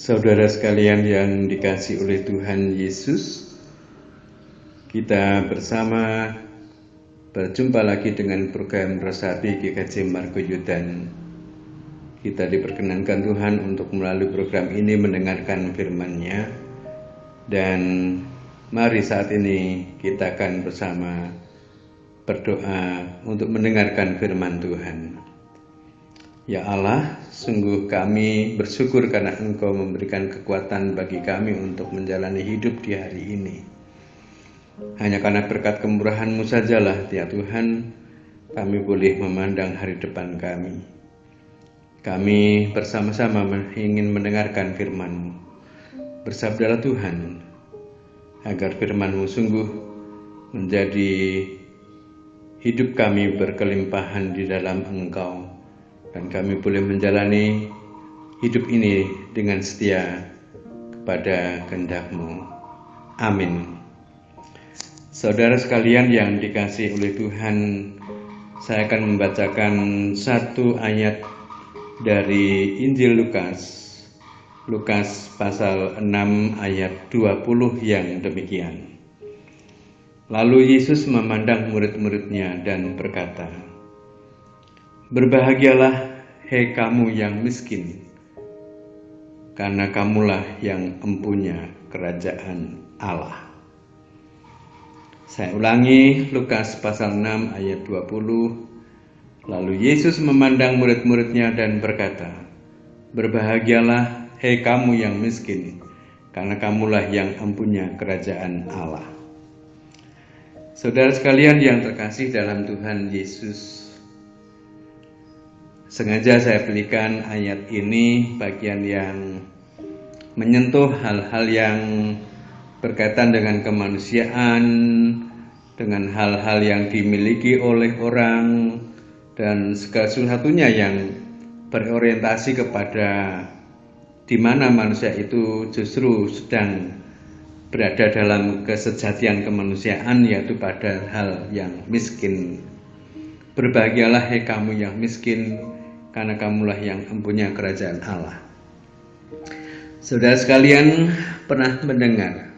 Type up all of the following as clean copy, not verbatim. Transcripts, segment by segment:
Saudara sekalian yang dikasihi oleh Tuhan Yesus, kita bersama berjumpa lagi dengan program Resapi GKJ Margoyudan. Kita diperkenankan Tuhan untuk melalui program ini mendengarkan firman-Nya, dan mari saat ini kita akan bersama berdoa untuk mendengarkan firman Tuhan. Ya Allah, sungguh kami bersyukur karena Engkau memberikan kekuatan bagi kami untuk menjalani hidup di hari ini. Hanya karena berkat kemurahan-Mu sajalah, ya Tuhan, kami boleh memandang hari depan kami. Kami bersama-sama ingin mendengarkan firman-Mu. Bersabdalah Tuhan, agar firman-Mu sungguh menjadi hidup kami berkelimpahan di dalam Engkau, dan kami boleh menjalani hidup ini dengan setia kepada kehendak-Mu. Amin. Saudara sekalian yang dikasihi oleh Tuhan, saya akan membacakan satu ayat dari Injil Lukas pasal 6 ayat 20 yang demikian. Lalu Yesus memandang murid-muridnya dan berkata, "Berbahagialah, hei kamu yang miskin, karena kamulah yang empunya kerajaan Allah." Saya ulangi, Lukas pasal 6 ayat 20. Lalu Yesus memandang murid-muridnya dan berkata, "Berbahagialah, hei kamu yang miskin, karena kamulah yang empunya kerajaan Allah." Saudara sekalian yang terkasih dalam Tuhan Yesus, sengaja saya pilihkan ayat ini bagian yang menyentuh hal-hal yang berkaitan dengan kemanusiaan, dengan hal-hal yang dimiliki oleh orang, dan segala sesuatunya yang berorientasi kepada di mana manusia itu justru sedang berada dalam kesejatian kemanusiaan, yaitu pada hal yang miskin. Berbahagialah, hei kamu yang miskin, karena kamulah yang empunya kerajaan Allah. Saudara sekalian pernah mendengar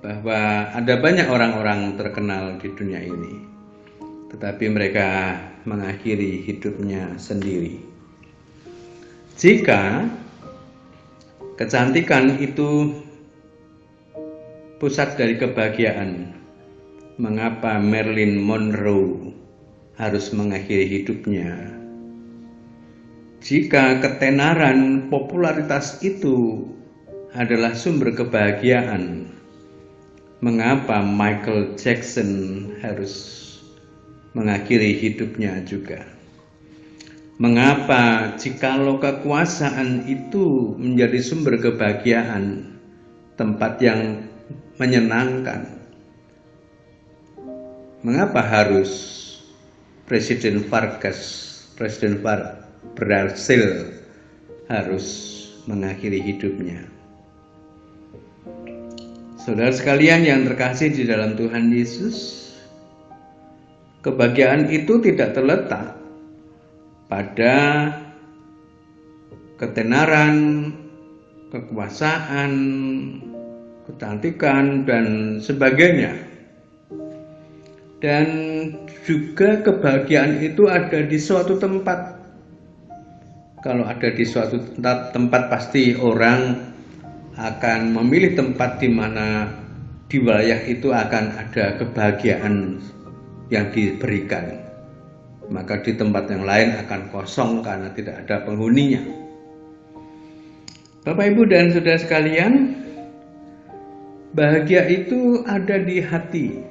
bahwa ada banyak orang-orang terkenal di dunia ini, tetapi mereka mengakhiri hidupnya sendiri. Jika kecantikan itu pusat dari kebahagiaan, mengapa Marilyn Monroe harus mengakhiri hidupnya? Jika ketenaran, popularitas itu adalah sumber kebahagiaan, mengapa Michael Jackson harus mengakhiri hidupnya juga? Mengapa jikalau kekuasaan itu menjadi sumber kebahagiaan, tempat yang menyenangkan, mengapa harus Presiden Brasil harus mengakhiri hidupnya? Saudara sekalian yang terkasih di dalam Tuhan Yesus, kebahagiaan itu tidak terletak pada ketenaran, kekuasaan, kecantikan, dan sebagainya. Dan juga kebahagiaan itu ada di suatu tempat. Kalau ada di suatu tempat, pasti orang akan memilih tempat di mana di wilayah itu akan ada kebahagiaan yang diberikan. Maka di tempat yang lain akan kosong karena tidak ada penghuninya. Bapak, Ibu, dan saudara sekalian, bahagia itu ada di hati,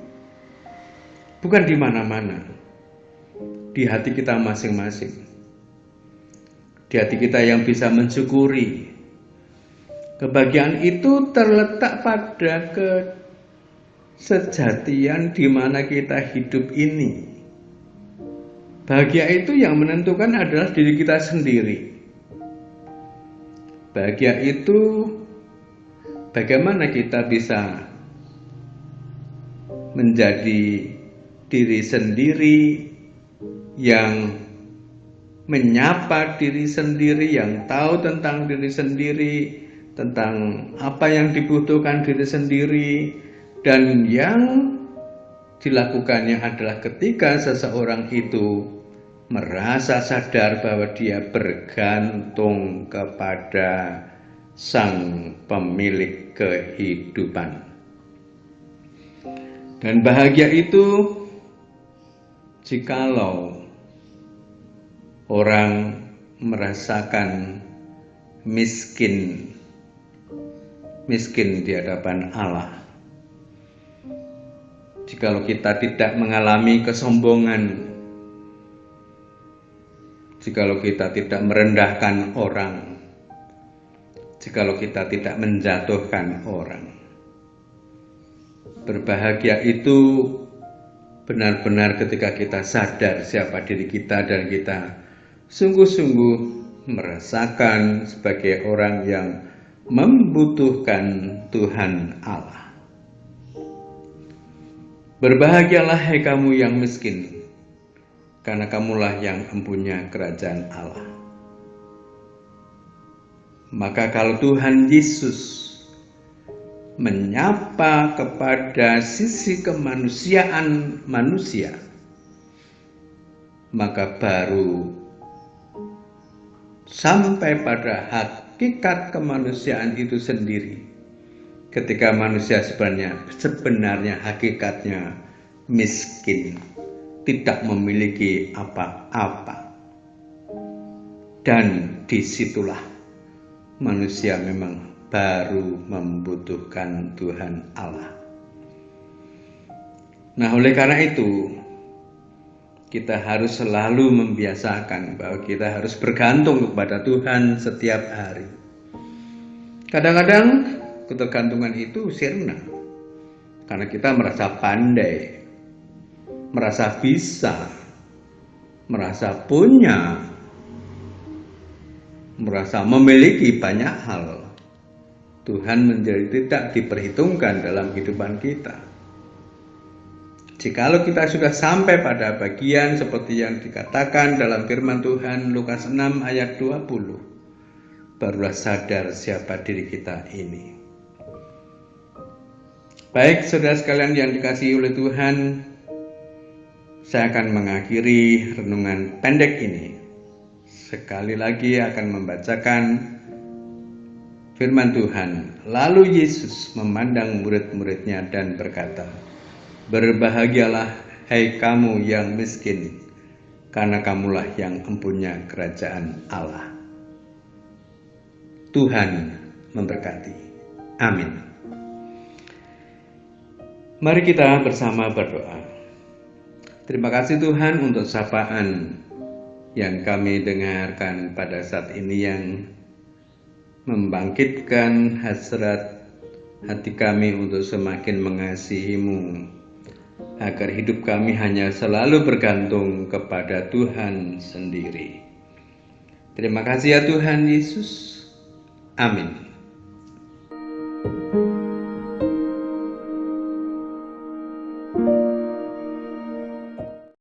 bukan di mana-mana. Di hati kita masing-masing. Di hati kita yang bisa mensyukuri. Kebahagiaan itu terletak pada kesejatian di mana kita hidup ini. Bahagia itu yang menentukan adalah diri kita sendiri. Bahagia itu bagaimana kita bisa menjadi diri sendiri yang menyapa diri sendiri, yang tahu tentang diri sendiri, tentang apa yang dibutuhkan diri sendiri, dan yang dilakukannya adalah ketika seseorang itu merasa sadar bahwa dia bergantung kepada Sang Pemilik kehidupan. Dan bahagia itu jikalau orang merasakan miskin di hadapan Allah. Jikalau kita tidak mengalami kesombongan, jikalau kita tidak merendahkan orang, jikalau kita tidak menjatuhkan orang. Berbahagia itu benar-benar ketika kita sadar siapa diri kita dan kita sungguh-sungguh merasakan sebagai orang yang membutuhkan Tuhan Allah. Berbahagialah hai kamu yang miskin, karena kamulah yang empunya kerajaan Allah. Maka kalau Tuhan Yesus menyapa kepada sisi kemanusiaan manusia, maka baru sampai pada hakikat kemanusiaan itu sendiri. Ketika manusia sebenarnya hakikatnya miskin, tidak memiliki apa-apa. Dan disitulah manusia memang baru membutuhkan Tuhan Allah. Nah, oleh karena itu kita harus selalu membiasakan bahwa kita harus bergantung kepada Tuhan setiap hari. Kadang-kadang ketergantungan itu sirna karena kita merasa pandai, merasa bisa, merasa punya, merasa memiliki banyak hal. Tuhan menjadi tidak diperhitungkan dalam kehidupan kita. Jikalau kita sudah sampai pada bagian seperti yang dikatakan dalam firman Tuhan Lukas 6 ayat 20, barulah sadar siapa diri kita ini. Baik saudara sekalian yang dikasihi oleh Tuhan, saya akan mengakhiri renungan pendek ini. Sekali lagi akan membacakan firman Tuhan. Lalu Yesus memandang murid-muridnya dan berkata, "Berbahagialah hai kamu yang miskin, karena kamulah yang empunya kerajaan Allah." Tuhan memberkati. Amin. Mari kita bersama berdoa. Terima kasih Tuhan untuk sapaan yang kami dengarkan pada saat ini, yang membangkitkan hasrat hati kami untuk semakin mengasihi-Mu, agar hidup kami hanya selalu bergantung kepada Tuhan sendiri. Terima kasih ya Tuhan Yesus. Amin.